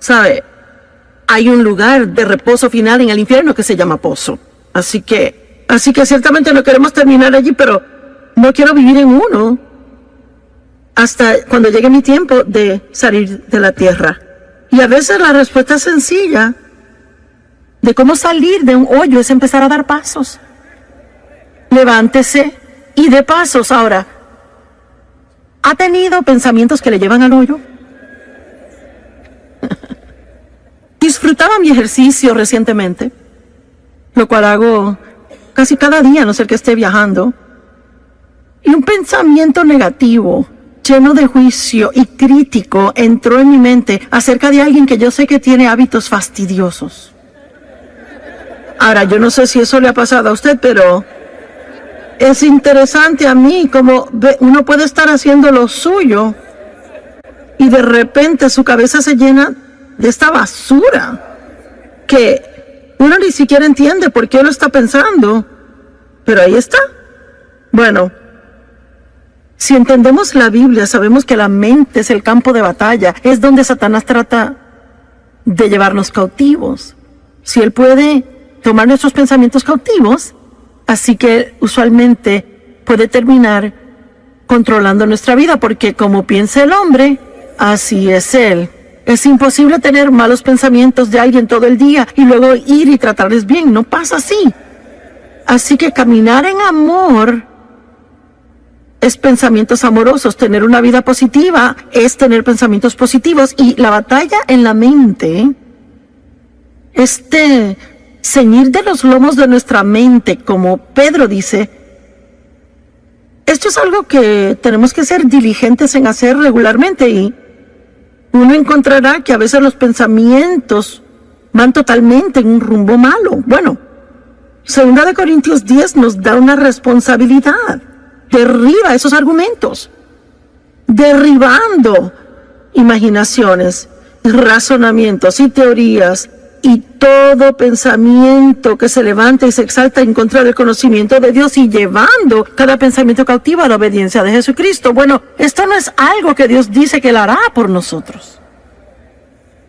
¿Sabe? Hay un lugar de reposo final en el infierno que se llama pozo. Así que ciertamente no queremos terminar allí, pero no quiero vivir en uno hasta cuando llegue mi tiempo de salir de la tierra. Y a veces la respuesta sencilla de cómo salir de un hoyo es empezar a dar pasos. Levántese y dé pasos. Ahora, ¿ha tenido pensamientos que le llevan al hoyo? Disfrutaba mi ejercicio recientemente, lo cual hago casi cada día, a no ser que esté viajando. Y un pensamiento negativo, lleno de juicio y crítico, entró en mi mente acerca de alguien que yo sé que tiene hábitos fastidiosos. Ahora, yo no sé si eso le ha pasado a usted, pero es interesante a mí como uno puede estar haciendo lo suyo y de repente su cabeza se llena de esta basura que uno ni siquiera entiende por qué lo está pensando, pero ahí está. Bueno, si entendemos la Biblia, sabemos que la mente es el campo de batalla, es donde Satanás trata de llevarnos cautivos. Si él puede tomar nuestros pensamientos cautivos, así que él usualmente puede terminar controlando nuestra vida, porque como piensa el hombre, así es él. Es imposible tener malos pensamientos de alguien todo el día y luego ir y tratarles bien. No pasa así. Así que caminar en amor es pensamientos amorosos. Tener una vida positiva es tener pensamientos positivos. Y la batalla en la mente, ceñir de los lomos de nuestra mente, como Pedro dice, esto es algo que tenemos que ser diligentes en hacer regularmente, y uno encontrará que a veces los pensamientos van totalmente en un rumbo malo. Bueno, 2 Corintios 10 nos da una responsabilidad. Derriba esos argumentos, derribando imaginaciones, razonamientos y teorías, y todo pensamiento que se levanta y se exalta en contra del conocimiento de Dios, y llevando cada pensamiento cautivo a la obediencia de Jesucristo. Bueno, esto no es algo que Dios dice que Él hará por nosotros.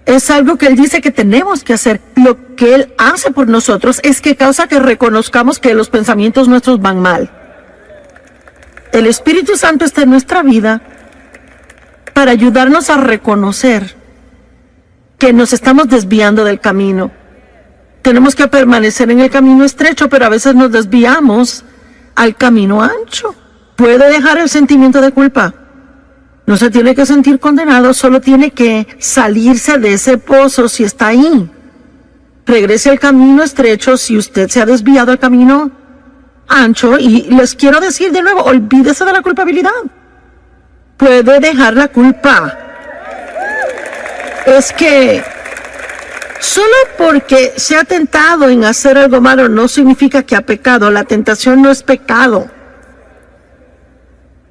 Es algo que Él dice que tenemos que hacer. Lo que Él hace por nosotros es que causa que reconozcamos que los pensamientos nuestros van mal. El Espíritu Santo está en nuestra vida para ayudarnos a reconocer que nos estamos desviando del camino. Tenemos que permanecer en el camino estrecho, pero a veces nos desviamos al camino ancho. Puede dejar el sentimiento de culpa. No se tiene que sentir condenado, solo tiene que salirse de ese pozo si está ahí. Regrese al camino estrecho si usted se ha desviado al camino ancho. Y les quiero decir de nuevo, olvídese de la culpabilidad. Puede dejar la culpa. Es que solo porque se ha tentado en hacer algo malo no significa que ha pecado. La tentación no es pecado.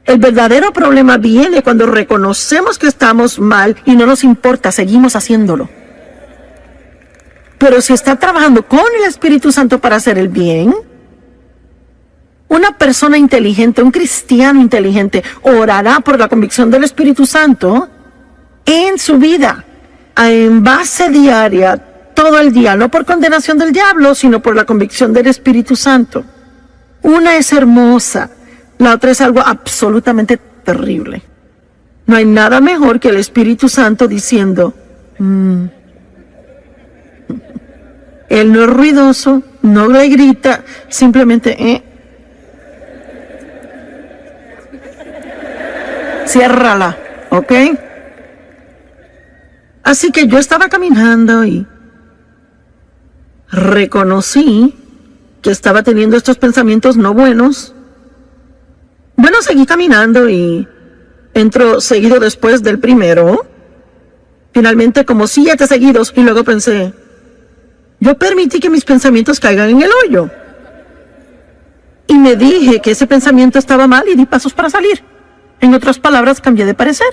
El verdadero problema viene cuando reconocemos que estamos mal y no nos importa, seguimos haciéndolo. Pero si está trabajando con el Espíritu Santo para hacer el bien, una persona inteligente, un cristiano inteligente, orará por la convicción del Espíritu Santo en su vida, en base diaria, todo el día, no por condenación del diablo, sino por la convicción del Espíritu Santo. Una es hermosa, la otra es algo absolutamente terrible. No hay nada mejor que el Espíritu Santo diciendo, Él no es ruidoso, no le grita, simplemente, ciérrala, ¿ok? Así que yo estaba caminando y reconocí que estaba teniendo estos pensamientos no buenos. Bueno, seguí caminando y entro seguido después del primero. Finalmente como 7 seguidos, y luego pensé, yo permití que mis pensamientos caigan en el hoyo. Y me dije que ese pensamiento estaba mal y di pasos para salir. En otras palabras, cambié de parecer.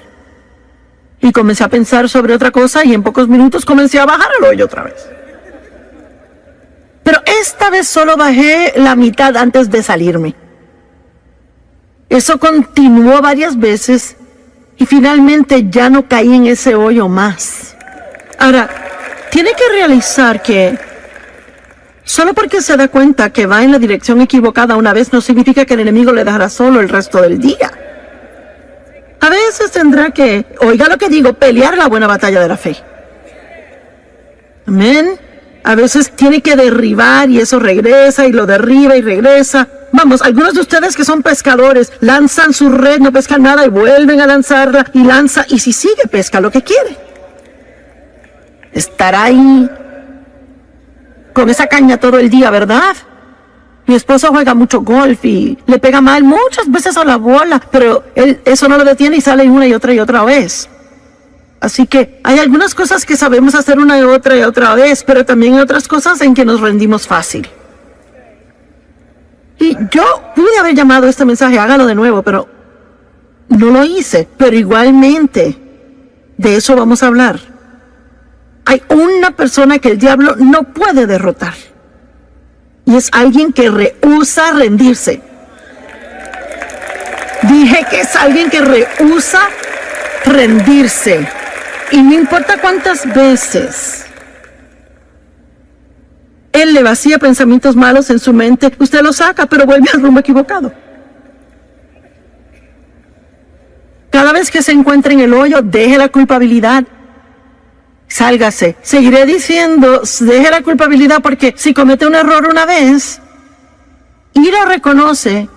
Y comencé a pensar sobre otra cosa y en pocos minutos comencé a bajar al hoyo otra vez. Pero esta vez solo bajé la mitad antes de salirme. Eso continuó varias veces y finalmente ya no caí en ese hoyo más. Ahora, tiene que realizar que solo porque se da cuenta que va en la dirección equivocada una vez no significa que el enemigo le dejará solo el resto del día. A veces tendrá que, oiga lo que digo, pelear la buena batalla de la fe. Amén. A veces tiene que derribar y eso regresa y lo derriba y regresa. Vamos, algunos de ustedes que son pescadores lanzan su red, no pescan nada y vuelven a lanzarla y lanza y si sigue pesca lo que quiere. Estará ahí con esa caña todo el día, ¿verdad? Mi esposo juega mucho golf y le pega mal muchas veces a la bola, pero él eso no lo detiene y sale una y otra vez. Así que hay algunas cosas que sabemos hacer una y otra vez, pero también hay otras cosas en que nos rendimos fácil. Y yo pude haber llamado este mensaje, hágalo de nuevo, pero no lo hice. Pero igualmente, de eso vamos a hablar. Hay una persona que el diablo no puede derrotar. Y es alguien que rehúsa rendirse. Dije que es alguien que rehúsa rendirse. Y no importa cuántas veces él le vacía pensamientos malos en su mente, usted lo saca, pero vuelve al rumbo equivocado. Cada vez que se encuentre en el hoyo, deje la culpabilidad. Sálgase. Seguiré diciendo, deje la culpabilidad porque si comete un error una vez y lo reconoce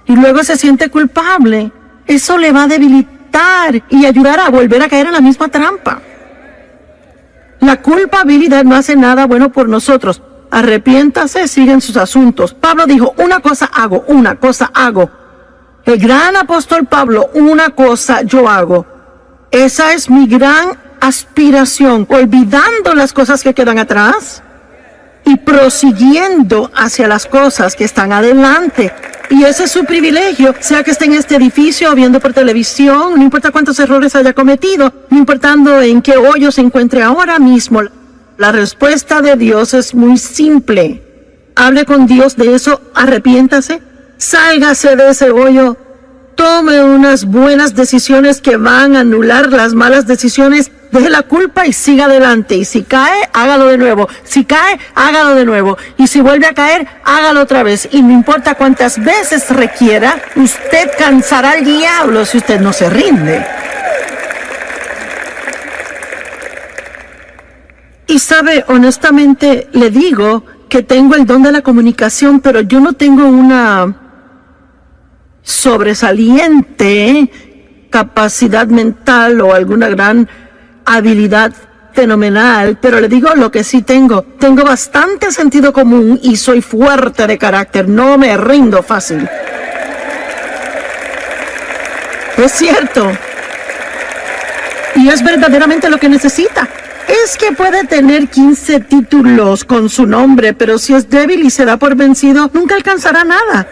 y luego se siente culpable, eso le va a debilitar y ayudar a volver a caer en la misma trampa. La culpabilidad no hace nada bueno por nosotros. Arrepiéntase, sigan sus asuntos. Pablo dijo, una cosa hago. El gran apóstol Pablo, una cosa yo hago. Esa es mi gran aspiración, olvidando las cosas que quedan atrás y prosiguiendo hacia las cosas que están adelante. Y ese es su privilegio, sea que esté en este edificio o viendo por televisión, no importa cuántos errores haya cometido, no importando en qué hoyo se encuentre ahora mismo. La respuesta de Dios es muy simple. Hable con Dios de eso, arrepiéntase, sálgase de ese hoyo, tome unas buenas decisiones que van a anular las malas decisiones, deje la culpa y siga adelante. Y si cae, hágalo de nuevo. Si cae, hágalo de nuevo. Y si vuelve a caer, hágalo otra vez. Y no importa cuántas veces requiera, usted cansará al diablo si usted no se rinde. Y sabe, honestamente le digo que tengo el don de la comunicación, pero yo no tengo una sobresaliente capacidad mental o alguna gran habilidad fenomenal, pero le digo lo que sí tengo. Tengo bastante sentido común y soy fuerte de carácter, no me rindo fácil. Es cierto. Y es verdaderamente lo que necesita. Es que puede tener 15 títulos con su nombre, pero si es débil y se da por vencido, nunca alcanzará nada.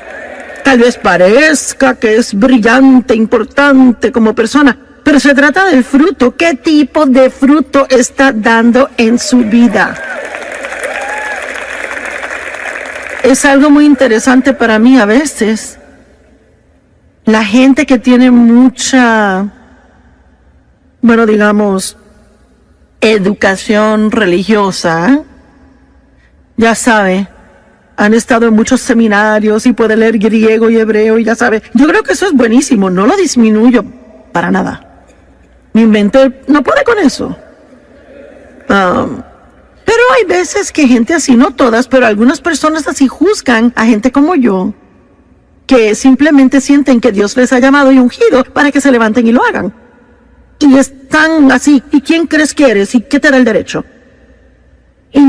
Tal vez parezca que es brillante, importante como persona, pero se trata del fruto. ¿Qué tipo de fruto está dando en su vida? Es algo muy interesante para mí a veces. La gente que tiene mucha, bueno, digamos, educación religiosa, ya sabe, han estado en muchos seminarios y puede leer griego y hebreo y ya sabe. Yo creo que eso es buenísimo, no lo disminuyo para nada. Mi mente no puede con eso. Pero hay veces que gente así, no todas, pero algunas personas así juzgan a gente como yo, que simplemente sienten que Dios les ha llamado y ungido para que se levanten y lo hagan. Y están así, ¿y quién crees que eres? ¿Y qué te da el derecho? Y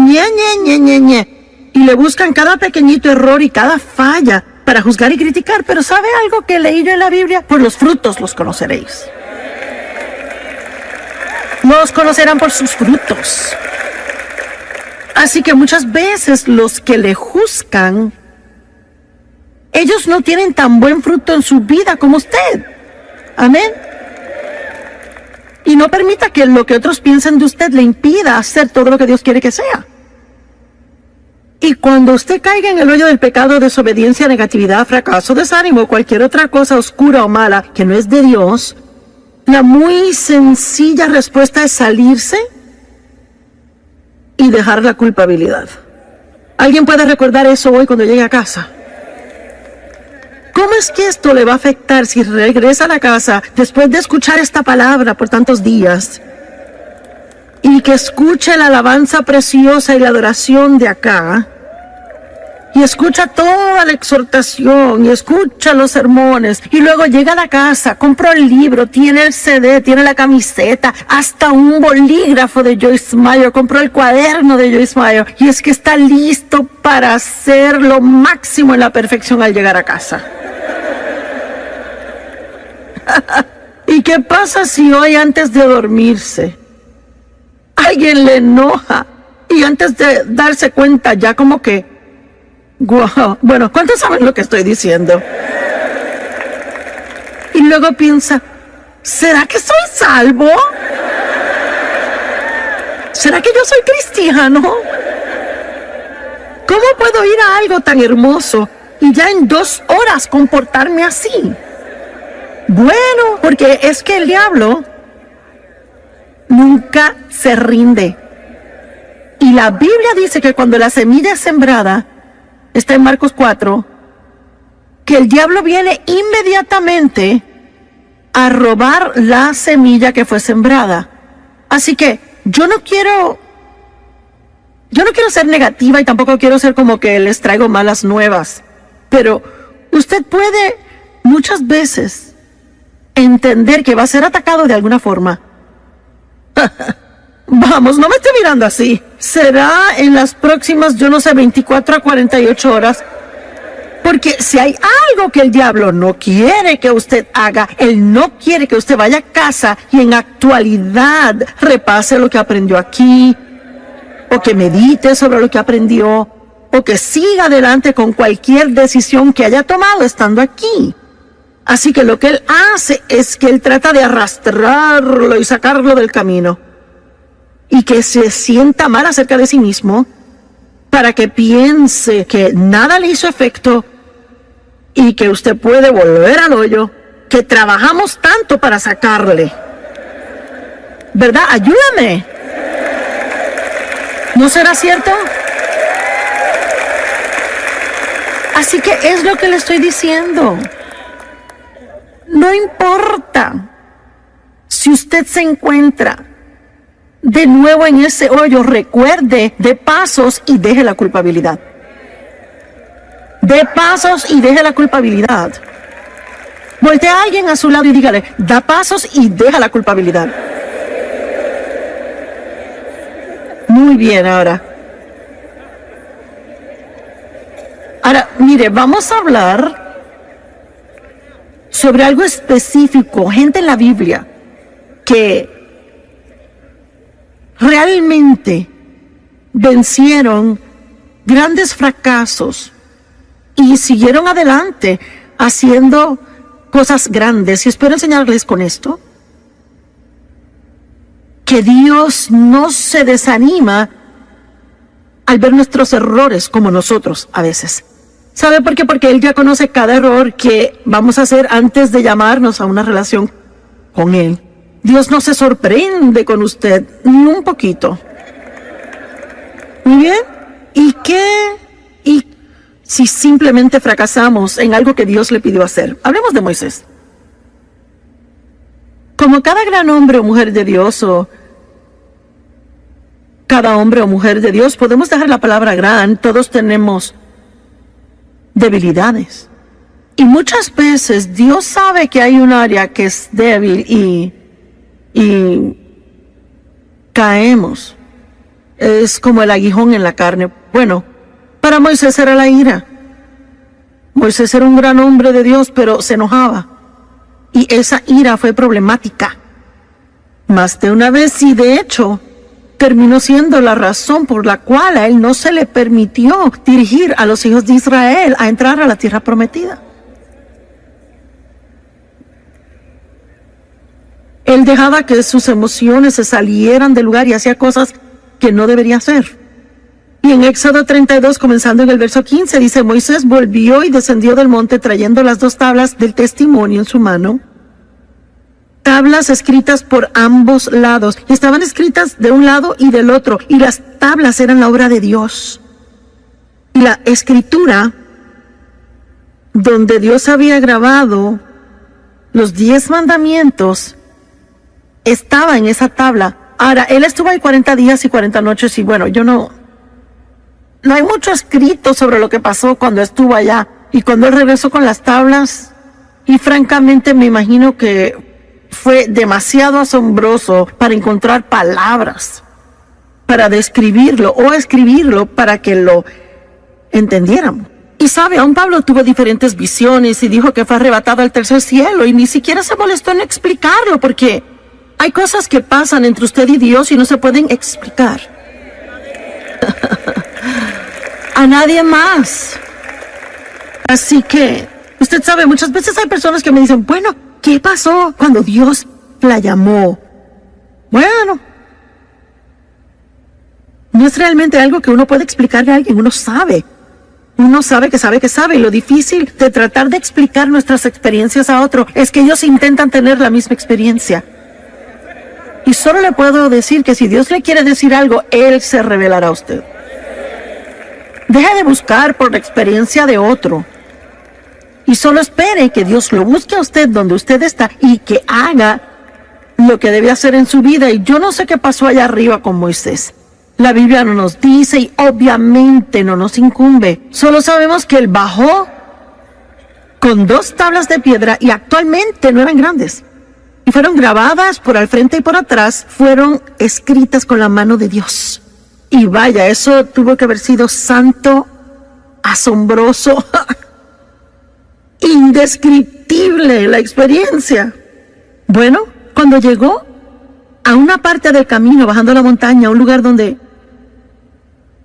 y le buscan cada pequeñito error y cada falla para juzgar y criticar. Pero ¿sabe algo que leí yo en la Biblia? Por los frutos los conoceréis. Los conocerán por sus frutos. Así que muchas veces los que le juzgan, ellos no tienen tan buen fruto en su vida como usted. Amén. Y no permita que lo que otros piensen de usted le impida hacer todo lo que Dios quiere que sea. Y cuando usted caiga en el hoyo del pecado, desobediencia, negatividad, fracaso, desánimo, cualquier otra cosa oscura o mala que no es de Dios, la muy sencilla respuesta es salirse y dejar la culpabilidad. ¿Alguien puede recordar eso hoy cuando llegue a casa? ¿Cómo es que esto le va a afectar si regresa a la casa después de escuchar esta palabra por tantos días y que escuche la alabanza preciosa y la adoración de acá y escucha toda la exhortación y escucha los sermones y luego llega a la casa, compra el libro, tiene el CD, tiene la camiseta, hasta un bolígrafo de Joyce Meyer, compró el cuaderno de Joyce Meyer y es que está listo para hacer lo máximo en la perfección al llegar a casa? ¿Y qué pasa si hoy antes de dormirse alguien le enoja y antes de darse cuenta ya como que, wow, bueno, ¿cuántos saben lo que estoy diciendo? Y luego piensa, ¿será que soy salvo? ¿Será que yo soy cristiano? ¿Cómo puedo ir a algo tan hermoso y ya en 2 horas comportarme así? Bueno, porque es que el diablo nunca se rinde. Y la Biblia dice que cuando la semilla es sembrada, está en Marcos 4, que el diablo viene inmediatamente a robar la semilla que fue sembrada. Así que yo no quiero ser negativa y tampoco quiero ser como que les traigo malas nuevas, pero usted puede muchas veces entender que va a ser atacado de alguna forma. Vamos, no me esté mirando así. Será en las próximas, 24 a 48 horas. Porque si hay algo que el diablo no quiere que usted haga, él no quiere que usted vaya a casa y en actualidad repase lo que aprendió aquí, o que medite sobre lo que aprendió, o que siga adelante con cualquier decisión que haya tomado estando aquí. Así que lo que él hace es que él trata de arrastrarlo y sacarlo del camino. Y que se sienta mal acerca de sí mismo para que piense que nada le hizo efecto y que usted puede volver al hoyo que trabajamos tanto para sacarle. ¿Verdad? Ayúdame. ¿No será cierto? Así que es lo que le estoy diciendo. No importa si usted se encuentra de nuevo en ese hoyo, recuerde, dé pasos y deje la culpabilidad. Dé pasos y deje la culpabilidad. Voltea a alguien a su lado y dígale, da pasos y deja la culpabilidad. Muy bien, ahora, mire, vamos a hablar sobre algo específico, gente en la Biblia que realmente vencieron grandes fracasos y siguieron adelante haciendo cosas grandes. Y espero enseñarles con esto que Dios no se desanima al ver nuestros errores como nosotros a veces. ¿Sabe por qué? Porque Él ya conoce cada error que vamos a hacer antes de llamarnos a una relación con Él. Dios no se sorprende con usted ni un poquito. Muy bien. ¿Y qué? ¿Y si simplemente fracasamos en algo que Dios le pidió hacer? Hablemos de Moisés. Como cada gran hombre o mujer de Dios, o cada hombre o mujer de Dios, podemos dejar la palabra gran, todos tenemos debilidades. Y muchas veces Dios sabe que hay un área que es débil y caemos. Es como el aguijón en la carne. Bueno, para Moisés era la ira. Moisés era un gran hombre de Dios, pero se enojaba. Y esa ira fue problemática más de una vez, y de hecho terminó siendo la razón por la cual a él no se le permitió dirigir a los hijos de Israel a entrar a la tierra prometida. Él dejaba que sus emociones se salieran del lugar y hacía cosas que no debería hacer. Y en Éxodo 32, comenzando en el verso 15, dice: Moisés volvió y descendió del monte trayendo las 2 tablas del testimonio en su mano. tablas escritas por ambos lados. Estaban escritas de un lado y del otro, y las tablas eran la obra de Dios. Y la escritura, donde Dios había grabado los 10 mandamientos, estaba en esa tabla. Ahora, él estuvo ahí 40 días y 40 noches, y bueno, no hay mucho escrito sobre lo que pasó cuando estuvo allá y cuando él regresó con las tablas. Y francamente me imagino que fue demasiado asombroso para encontrar palabras para describirlo o escribirlo para que lo entendiéramos. Y sabe, aún Pablo tuvo diferentes visiones y dijo que fue arrebatado al tercer cielo, y ni siquiera se molestó en explicarlo, porque hay cosas que pasan entre usted y Dios y no se pueden explicar a nadie más. Así que, usted sabe, muchas veces hay personas que me dicen, bueno, ¿qué pasó cuando Dios la llamó? Bueno, no es realmente algo que uno puede explicarle a alguien. Uno sabe que sabe que sabe. Y lo difícil de tratar de explicar nuestras experiencias a otro es que ellos intentan tener la misma experiencia. Y solo le puedo decir que si Dios le quiere decir algo, Él se revelará a usted. Deje de buscar por la experiencia de otro. Y solo espere que Dios lo busque a usted donde usted está y que haga lo que debe hacer en su vida. Y yo no sé qué pasó allá arriba con Moisés. La Biblia no nos dice y obviamente no nos incumbe. Solo sabemos que él bajó con 2 tablas de piedra y actualmente no eran grandes. Y fueron grabadas por al frente y por atrás, fueron escritas con la mano de Dios. Y vaya, eso tuvo que haber sido santo, asombroso, indescriptible la experiencia. Bueno, cuando llegó a una parte del camino, bajando la montaña, a un lugar donde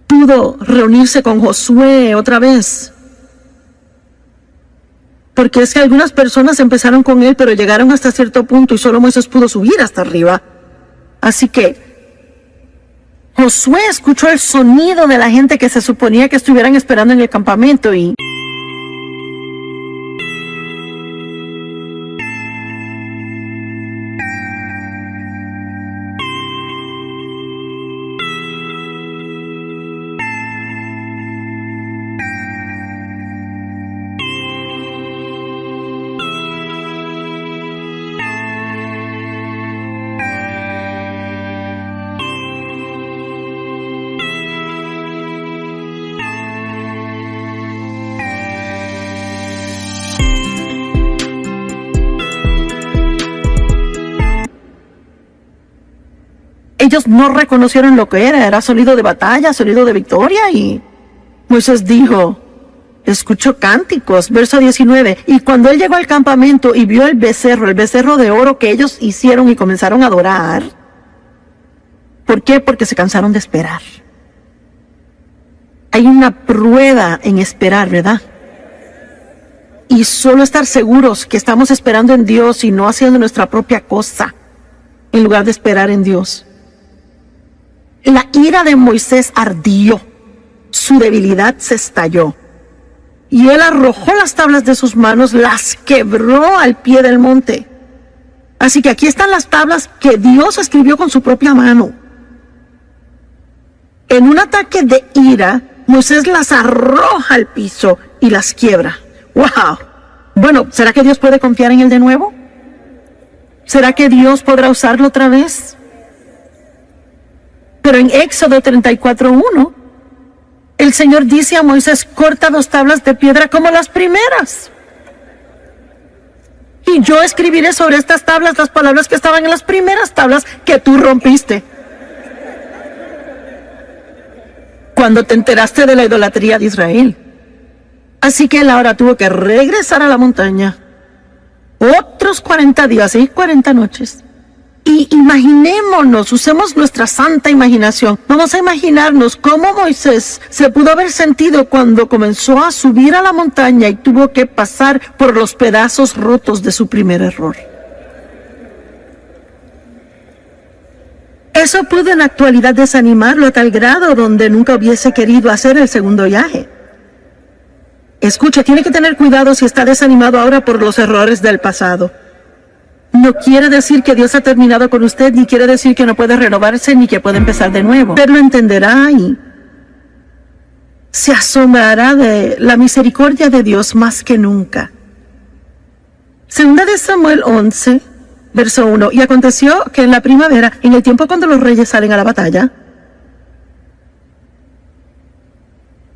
pudo reunirse con Josué otra vez. Porque es que algunas personas empezaron con él, pero llegaron hasta cierto punto y solo Moisés pudo subir hasta arriba. Así que Josué escuchó el sonido de la gente que se suponía que estuvieran esperando en el campamento y ellos no reconocieron lo que era sonido de batalla, sonido de victoria. Y Moisés dijo, escuchó cánticos, verso 19, y cuando él llegó al campamento y vio el becerro de oro que ellos hicieron y comenzaron a adorar. ¿Por qué? Porque se cansaron de esperar. Hay una prueba en esperar, ¿verdad? Y solo estar seguros que estamos esperando en Dios y no haciendo nuestra propia cosa, en lugar de esperar en Dios. La ira de Moisés ardió, su debilidad se estalló, y él arrojó las tablas de sus manos, las quebró al pie del monte. Así que aquí están las tablas que Dios escribió con su propia mano. En un ataque de ira, Moisés las arroja al piso y las quiebra. ¡Wow! Bueno, ¿será que Dios puede confiar en él de nuevo? ¿Será que Dios podrá usarlo otra vez? Pero en Éxodo 34:1, el Señor dice a Moisés, corta 2 tablas de piedra como las primeras. Y yo escribiré sobre estas tablas las palabras que estaban en las primeras tablas que tú rompiste. Cuando te enteraste de la idolatría de Israel. Así que él ahora tuvo que regresar a la montaña. Otros 40 días y 40 noches. Y imaginémonos, usemos nuestra santa imaginación. Vamos a imaginarnos cómo Moisés se pudo haber sentido cuando comenzó a subir a la montaña y tuvo que pasar por los pedazos rotos de su primer error. Eso pudo en la actualidad desanimarlo a tal grado donde nunca hubiese querido hacer el segundo viaje. Escucha, tiene que tener cuidado si está desanimado ahora por los errores del pasado. No quiere decir que Dios ha terminado con usted, ni quiere decir que no puede renovarse, ni que puede empezar de nuevo. Usted lo entenderá y se asombrará de la misericordia de Dios más que nunca. Segunda de Samuel 11, verso 1. Y aconteció que en la primavera, en el tiempo cuando los reyes salen a la batalla,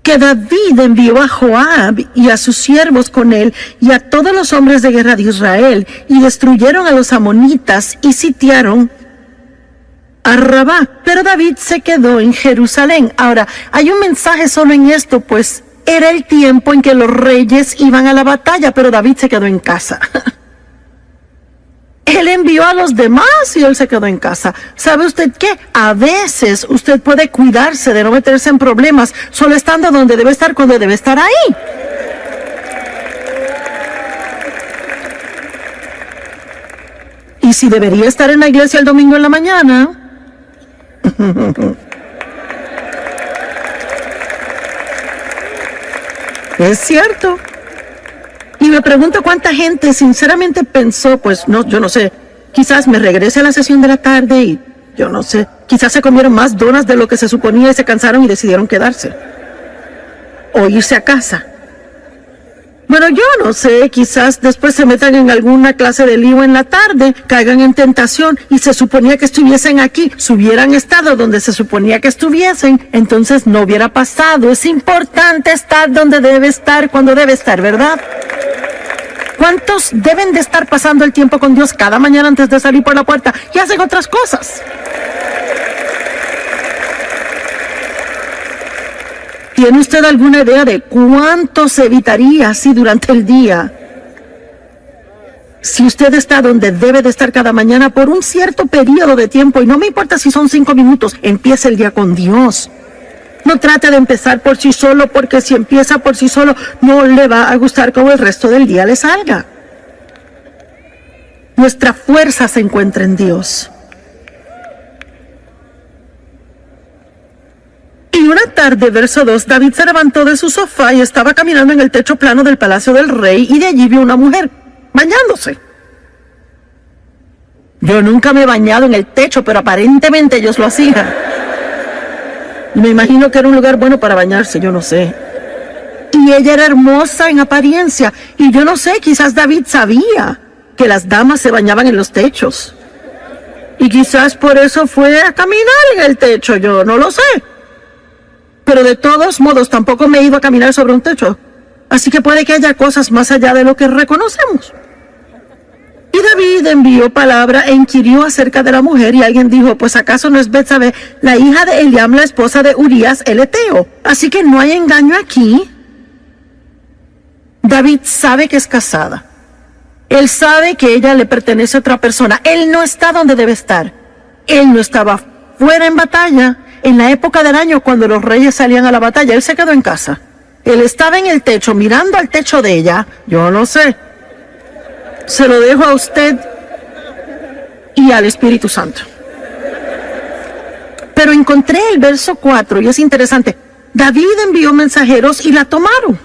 que David envió a Joab y a sus siervos con él y a todos los hombres de guerra de Israel, y destruyeron a los amonitas y sitiaron a Rabá. Pero David se quedó en Jerusalén. Ahora, hay un mensaje solo en esto, pues era el tiempo en que los reyes iban a la batalla, pero David se quedó en casa. Él envió a los demás y él se quedó en casa. ¿Sabe usted qué? A veces usted puede cuidarse de no meterse en problemas solo estando donde debe estar cuando debe estar ahí. Y si debería estar en la iglesia el domingo en la mañana, es cierto. Y me pregunto cuánta gente sinceramente pensó, pues no, yo no sé, quizás me regrese a la sesión de la tarde y yo no sé, quizás se comieron más donas de lo que se suponía y se cansaron y decidieron quedarse o irse a casa. Bueno, yo no sé, quizás después se metan en alguna clase de lío en la tarde, caigan en tentación y se suponía que estuviesen aquí. Si hubieran estado donde se suponía que estuviesen, entonces no hubiera pasado. Es importante estar donde debe estar, cuando debe estar, ¿verdad? ¿Cuántos deben de estar pasando el tiempo con Dios cada mañana antes de salir por la puerta y hacen otras cosas? ¿Tiene usted alguna idea de cuánto se evitaría así durante el día? Si usted está donde debe de estar cada mañana por un cierto periodo de tiempo, y no me importa si son 5 minutos, empiece el día con Dios. No trate de empezar por sí solo, porque si empieza por sí solo, no le va a gustar cómo el resto del día le salga. Nuestra fuerza se encuentra en Dios. Y una tarde, verso 2, David se levantó de su sofá y estaba caminando en el techo plano del palacio del rey, y de allí vio una mujer bañándose. Yo nunca me he bañado en el techo, pero aparentemente ellos lo hacían. Y me imagino que era un lugar bueno para bañarse, yo no sé. Y ella era hermosa en apariencia, y yo no sé, quizás David sabía que las damas se bañaban en los techos. Y quizás por eso fue a caminar en el techo, yo no lo sé. Pero de todos modos tampoco me he ido a caminar sobre un techo. Así que puede que haya cosas más allá de lo que reconocemos. Y David envió palabra e inquirió acerca de la mujer, y alguien dijo, pues acaso no es Betsabé, la hija de Eliam, la esposa de Urías el Eteo. Así que no hay engaño aquí. David sabe que es casada. Él sabe que ella le pertenece a otra persona. Él no está donde debe estar. Él no estaba fuera en batalla. En la época del año, cuando los reyes salían a la batalla, él se quedó en casa. Él estaba en el techo, mirando al techo de ella. Yo no sé. Se lo dejo a usted y al Espíritu Santo. Pero encontré el verso 4 y es interesante. David envió mensajeros y la tomaron.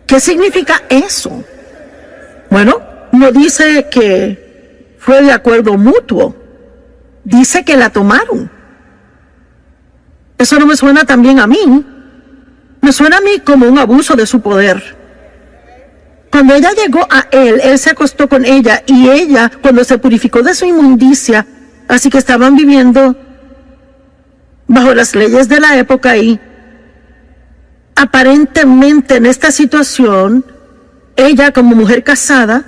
¿Qué significa eso? Bueno, no dice que fue de acuerdo mutuo. Dice que la tomaron. Eso no me suena tan bien a mí. Me suena a mí como un abuso de su poder. Cuando ella llegó a él, él se acostó con ella, y ella, cuando se purificó de su inmundicia, así que estaban viviendo bajo las leyes de la época, y aparentemente en esta situación, ella como mujer casada,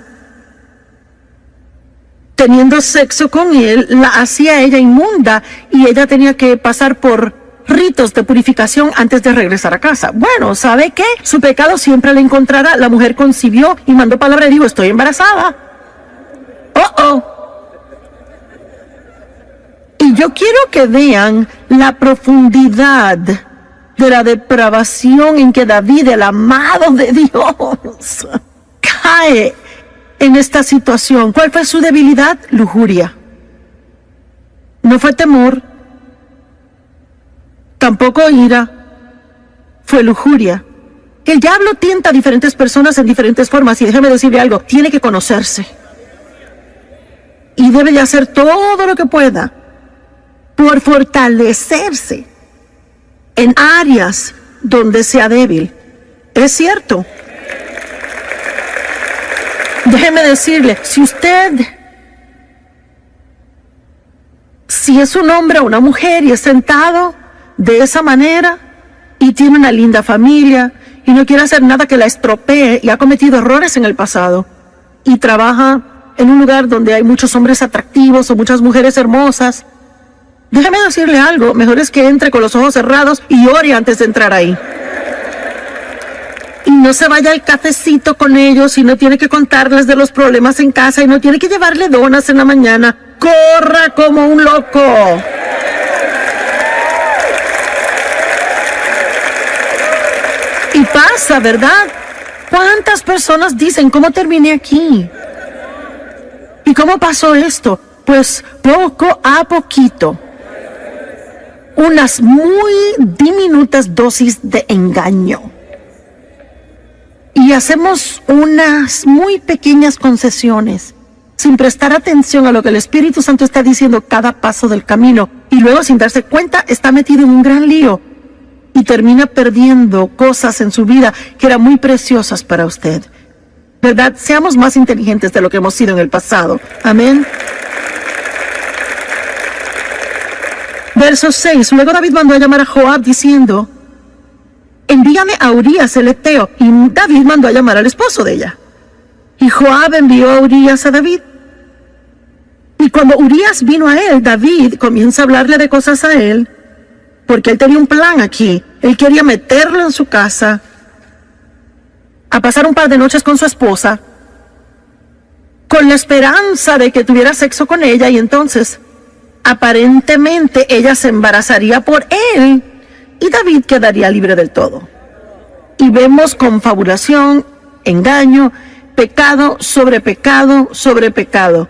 teniendo sexo con él, la hacía ella inmunda, y ella tenía que pasar por ritos de purificación antes de regresar a casa. Bueno, ¿sabe qué? Su pecado siempre le encontrará. La mujer concibió y mandó palabra y dijo, estoy embarazada. Y yo quiero que vean la profundidad de la depravación en que David, el amado de Dios, cae en esta situación. ¿Cuál fue su debilidad? Lujuria. No fue temor, tampoco ira, fue lujuria. El diablo tienta a diferentes personas en diferentes formas y déjeme decirle algo, tiene que conocerse. Y debe de hacer todo lo que pueda por fortalecerse en áreas donde sea débil. Es cierto. Déjeme decirle, si es un hombre o una mujer y es sentado de esa manera y tiene una linda familia y no quiere hacer nada que la estropee y ha cometido errores en el pasado y trabaja en un lugar donde hay muchos hombres atractivos o muchas mujeres hermosas, déjeme decirle algo, mejor es que entre con los ojos cerrados y ore antes de entrar ahí. Y no se vaya al cafecito con ellos y no tiene que contarles de los problemas en casa y no tiene que llevarle donas en la mañana. ¡Corra como un loco! Y pasa, ¿verdad? ¿Cuántas personas dicen, ¿cómo terminé aquí? ¿Y cómo pasó esto? Pues poco a poquito. Unas muy diminutas dosis de engaño. Y hacemos unas muy pequeñas concesiones, sin prestar atención a lo que el Espíritu Santo está diciendo cada paso del camino. Y luego, sin darse cuenta, está metido en un gran lío. Y termina perdiendo cosas en su vida que eran muy preciosas para usted. ¿Verdad? Seamos más inteligentes de lo que hemos sido en el pasado. Amén. Verso 6. Luego David mandó a llamar a Joab diciendo, envíame a Urías el heteo. Y David mandó a llamar al esposo de ella. Y Joab envió a Urías a David. Y cuando Urías vino a él, David comienza a hablarle de cosas a él, porque él tenía un plan aquí. Él quería meterlo en su casa, a pasar un par de noches con su esposa, con la esperanza de que tuviera sexo con ella, y entonces, aparentemente, ella se embarazaría por él, y David quedaría libre del todo. Y vemos confabulación, engaño, pecado sobre pecado sobre pecado.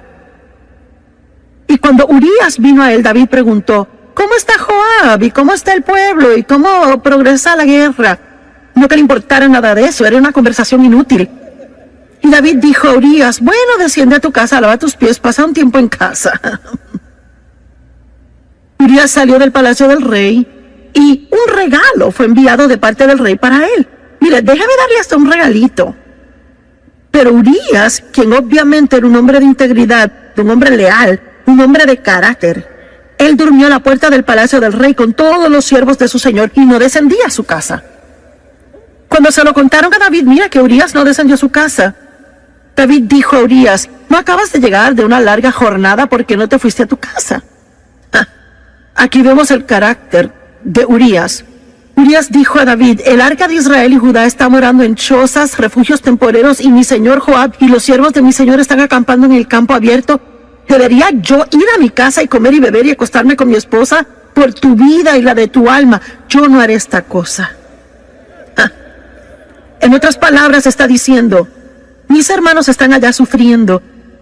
Y cuando Urías vino a él, David preguntó, ¿cómo está Joab? ¿Y cómo está el pueblo? ¿Y cómo progresa la guerra? No que le importara nada de eso, era una conversación inútil. Y David dijo a Urías, bueno, desciende a tu casa, lava tus pies, pasa un tiempo en casa. Urías salió del palacio del rey y un regalo fue enviado de parte del rey para él. Mire, déjame darle hasta un regalito. Pero Urías, quien obviamente era un hombre de integridad, un hombre leal, un hombre de carácter, él durmió a la puerta del palacio del rey con todos los siervos de su señor y no descendía a su casa. Cuando se lo contaron a David, mira que Urías no descendió a su casa. David dijo a Urías, ¿no acabas de llegar de una larga jornada porque no te fuiste a tu casa? Aquí vemos el carácter de Urías. Urías dijo a David, el arca de Israel y Judá está morando en chozas, refugios temporeros, y mi señor Joab y los siervos de mi señor están acampando en el campo abierto. ¿Debería yo ir a mi casa y comer y beber y acostarme con mi esposa? Por tu vida y la de tu alma, yo no haré esta cosa. En otras palabras, está diciendo, mis hermanos están allá sufriendo,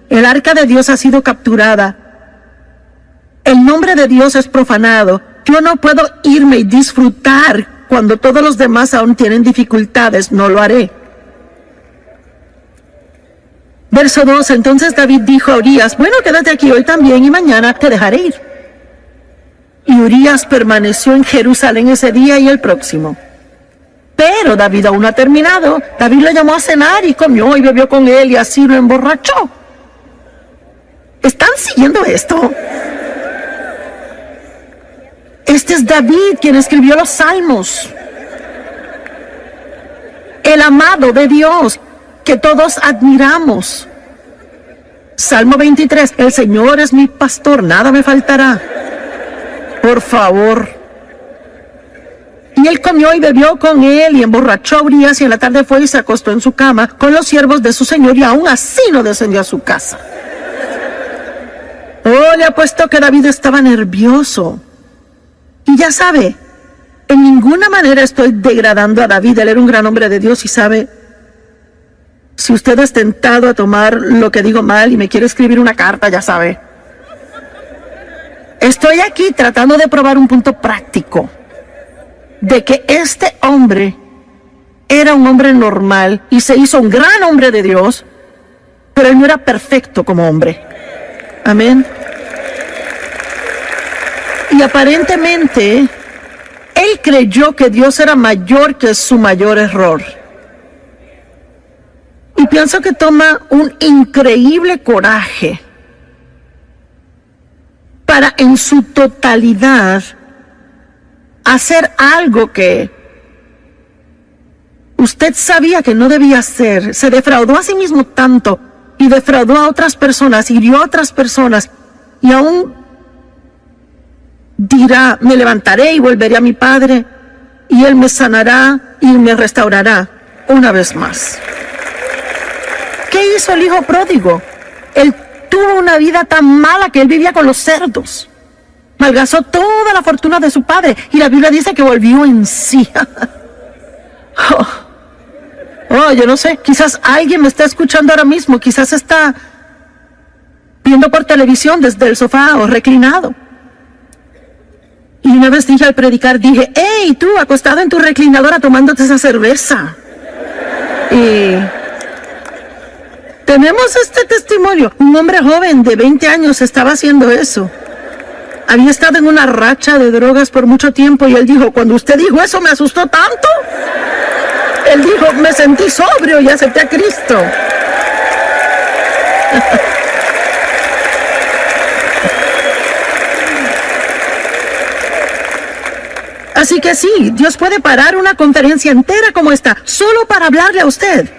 el arca de Dios ha sido capturada, el nombre de Dios es profanado, yo no puedo irme y disfrutar cuando todos los demás aún tienen dificultades, no lo haré. Verso 2, entonces David dijo a Urías, bueno, quédate aquí hoy también y mañana te dejaré ir. Y Urías permaneció en Jerusalén ese día y el próximo. Pero David aún no ha terminado. David lo llamó a cenar y comió y bebió con él y así lo emborrachó. ¿Están siguiendo esto? Este es David quien escribió los Salmos. El amado de Dios que todos admiramos. Salmo 23, el Señor es mi pastor, nada me faltará. Por favor. Y él comió y bebió con él y emborrachó a Urías y en la tarde fue y se acostó en su cama con los siervos de su señor y aún así no descendió a su casa. Oh, le apuesto que David estaba nervioso. Y ya sabe, en ninguna manera estoy degradando a David, él era un gran hombre de Dios y sabe, si usted es tentado a tomar lo que digo mal y me quiere escribir una carta, ya sabe. Estoy aquí tratando de probar un punto práctico de que este hombre era un hombre normal y se hizo un gran hombre de Dios, pero él no era perfecto como hombre. Amén. Y aparentemente, él creyó que Dios era mayor que su mayor error. Y pienso que toma un increíble coraje para en su totalidad hacer algo que usted sabía que no debía hacer. Se defraudó a sí mismo tanto y defraudó a otras personas, hirió a otras personas y aún dirá, me levantaré y volveré a mi Padre y Él me sanará y me restaurará una vez más. ¿Qué hizo el hijo pródigo? Él tuvo una vida tan mala que él vivía con los cerdos. Malgastó toda la fortuna de su padre y la Biblia dice que volvió en sí. Yo no sé, quizás alguien me está escuchando ahora mismo, quizás está viendo por televisión desde el sofá o reclinado. Y una vez dije al predicar, dije, hey, tú acostado en tu reclinadora tomándote esa cerveza. Y tenemos este testimonio. Un hombre joven de 20 años estaba haciendo eso. Había estado en una racha de drogas por mucho tiempo y él dijo, cuando usted dijo eso me asustó tanto. Él dijo, me sentí sobrio y acepté a Cristo. Así que sí, Dios puede parar una conferencia entera como esta, solo para hablarle a usted.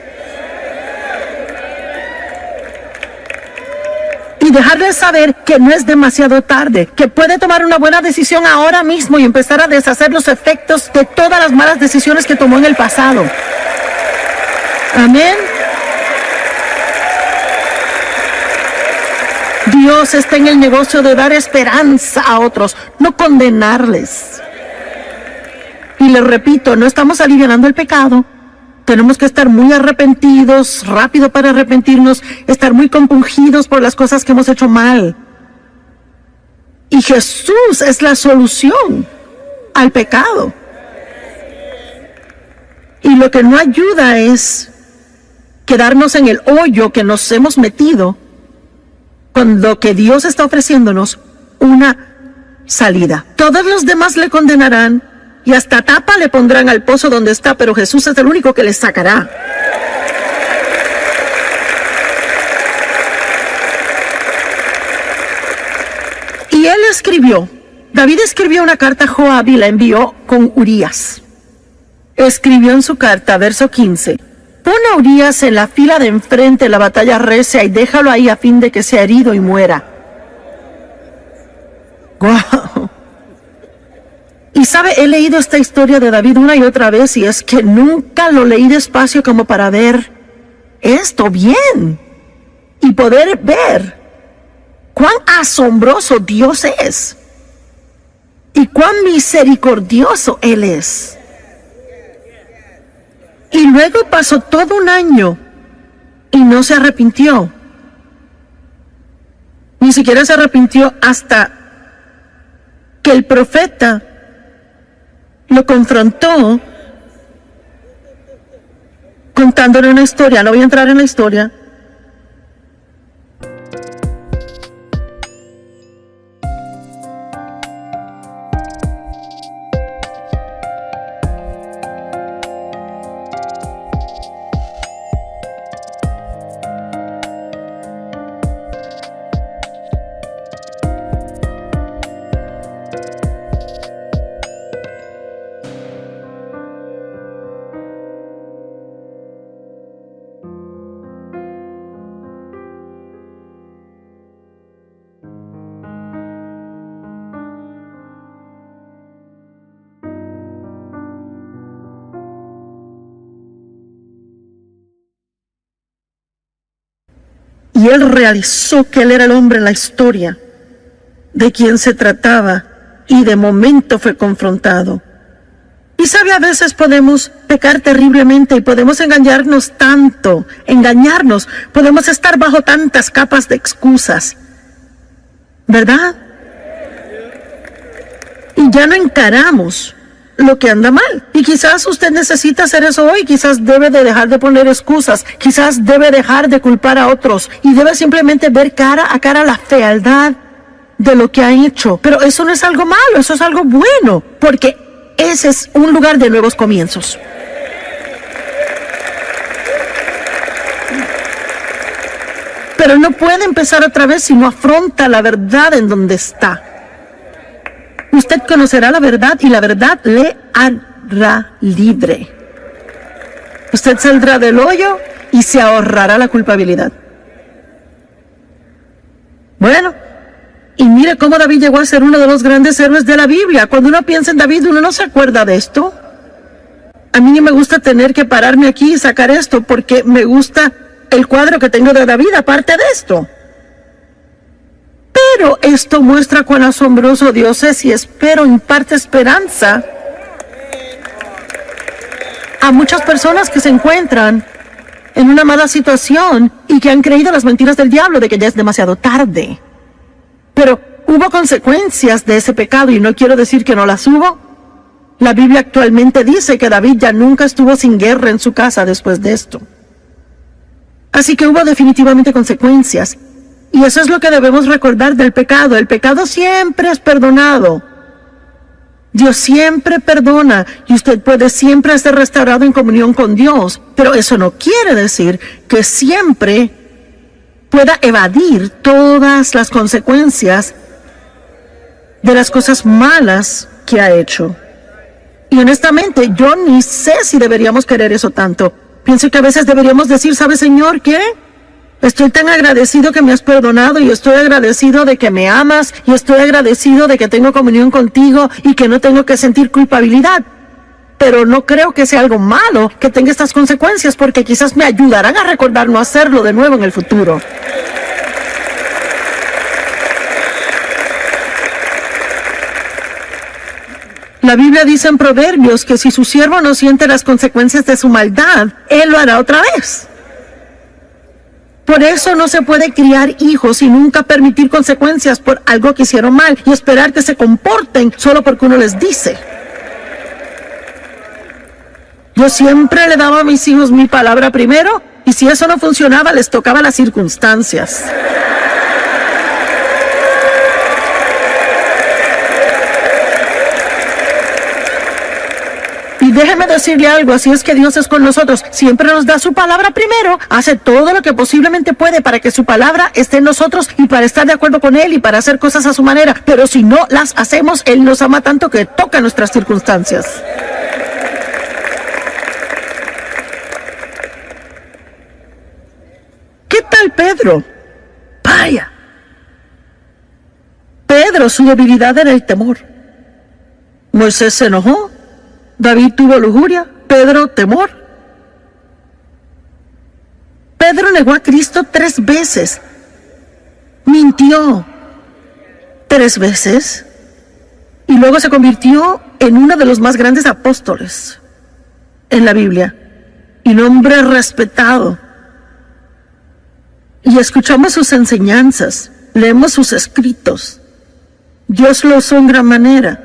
Y dejarle saber que no es demasiado tarde, que puede tomar una buena decisión ahora mismo y empezar a deshacer los efectos de todas las malas decisiones que tomó en el pasado. Amén. Dios está en el negocio de dar esperanza a otros, no condenarles. Y les repito, no estamos alivianando el pecado. Tenemos que estar muy arrepentidos, rápido para arrepentirnos, estar muy compungidos por las cosas que hemos hecho mal. Y Jesús es la solución al pecado. Y lo que no ayuda es quedarnos en el hoyo que nos hemos metido, cuando que Dios está ofreciéndonos una salida. Todos los demás le condenarán y hasta tapa le pondrán al pozo donde está, pero Jesús es el único que les sacará. Y él escribió, David escribió una carta a Joab y la envió con Urías. Escribió en su carta, verso 15, pon a Urías en la fila de enfrente, la batalla recia, y déjalo ahí a fin de que sea herido y muera. ¡Guau! Y sabe, he leído esta historia de David una y otra vez y es que nunca lo leí despacio como para ver esto bien y poder ver cuán asombroso Dios es y cuán misericordioso Él es. Y luego pasó todo un año y no se arrepintió. Ni siquiera se arrepintió hasta que el profeta lo confrontó contándole una historia. No voy a entrar en la historia. Y él realizó que él era el hombre en la historia de quien se trataba y de momento fue confrontado. Y sabe, a veces podemos pecar terriblemente y podemos engañarnos tanto, podemos estar bajo tantas capas de excusas, ¿verdad? Y ya no encaramos lo que anda mal. Y quizás usted necesita hacer eso hoy, quizás debe de dejar de poner excusas, quizás debe dejar de culpar a otros y debe simplemente ver cara a cara la fealdad de lo que ha hecho. Pero eso no es algo malo, eso es algo bueno, porque ese es un lugar de nuevos comienzos. Pero no puede empezar otra vez si no afronta la verdad en donde está. Usted conocerá la verdad y la verdad le hará libre. Usted saldrá del hoyo y se ahorrará la culpabilidad. Bueno, y mire cómo David llegó a ser uno de los grandes héroes de la Biblia. Cuando uno piensa en David, uno no se acuerda de esto. A mí no me gusta tener que pararme aquí y sacar esto porque me gusta el cuadro que tengo de David aparte de esto. Pero esto muestra cuán asombroso Dios es y espero imparte esperanza a muchas personas que se encuentran en una mala situación y que han creído las mentiras del diablo de que ya es demasiado tarde. Pero hubo consecuencias de ese pecado y no quiero decir que no las hubo. La Biblia actualmente dice que David ya nunca estuvo sin guerra en su casa después de esto. Así que hubo definitivamente consecuencias. Y eso es lo que debemos recordar del pecado. El pecado siempre es perdonado. Dios siempre perdona y usted puede siempre ser restaurado en comunión con Dios. Pero eso no quiere decir que siempre pueda evadir todas las consecuencias de las cosas malas que ha hecho. Y honestamente, yo ni sé si deberíamos querer eso tanto. Pienso que a veces deberíamos decir, ¿sabe, Señor, qué? Estoy tan agradecido que me has perdonado y estoy agradecido de que me amas y estoy agradecido de que tengo comunión contigo y que no tengo que sentir culpabilidad. Pero no creo que sea algo malo que tenga estas consecuencias porque quizás me ayudarán a recordar no hacerlo de nuevo en el futuro. La Biblia dice en Proverbios que si su siervo no siente las consecuencias de su maldad, él lo hará otra vez. Por eso no se puede criar hijos y nunca permitir consecuencias por algo que hicieron mal y esperar que se comporten solo porque uno les dice. Yo siempre le daba a mis hijos mi palabra primero y si eso no funcionaba les tocaba las circunstancias. Y déjeme decirle algo, así es que Dios es con nosotros, siempre nos da su palabra primero, hace todo lo que posiblemente puede para que su palabra esté en nosotros y para estar de acuerdo con Él y para hacer cosas a su manera, pero si no las hacemos, Él nos ama tanto que toca nuestras circunstancias. ¿Qué tal Pedro? Vaya. Pedro, su debilidad era el temor. Moisés se enojó. David tuvo lujuria, Pedro temor. Pedro negó a Cristo 3 veces. Mintió 3 veces. Y luego se convirtió en uno de los más grandes apóstoles en la Biblia. Y un hombre respetado. Y escuchamos sus enseñanzas, leemos sus escritos. Dios lo usó en gran manera.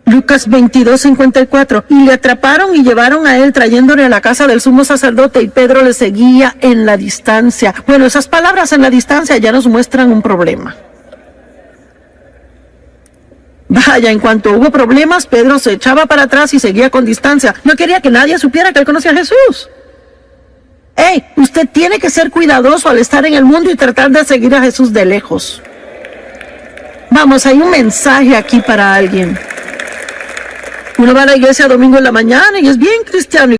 Lucas 22:54, y le atraparon y llevaron a él trayéndole a la casa del sumo sacerdote y Pedro le seguía en la distancia. Bueno, esas palabras en la distancia ya nos muestran un problema. Vaya, en cuanto hubo problemas, Pedro se echaba para atrás y seguía con distancia. No quería que nadie supiera que él conocía a Jesús. Hey, usted tiene que ser cuidadoso al estar en el mundo y tratar de seguir a Jesús de lejos. Vamos, hay un mensaje aquí para alguien. Uno va a la iglesia domingo en la mañana y es bien cristiano.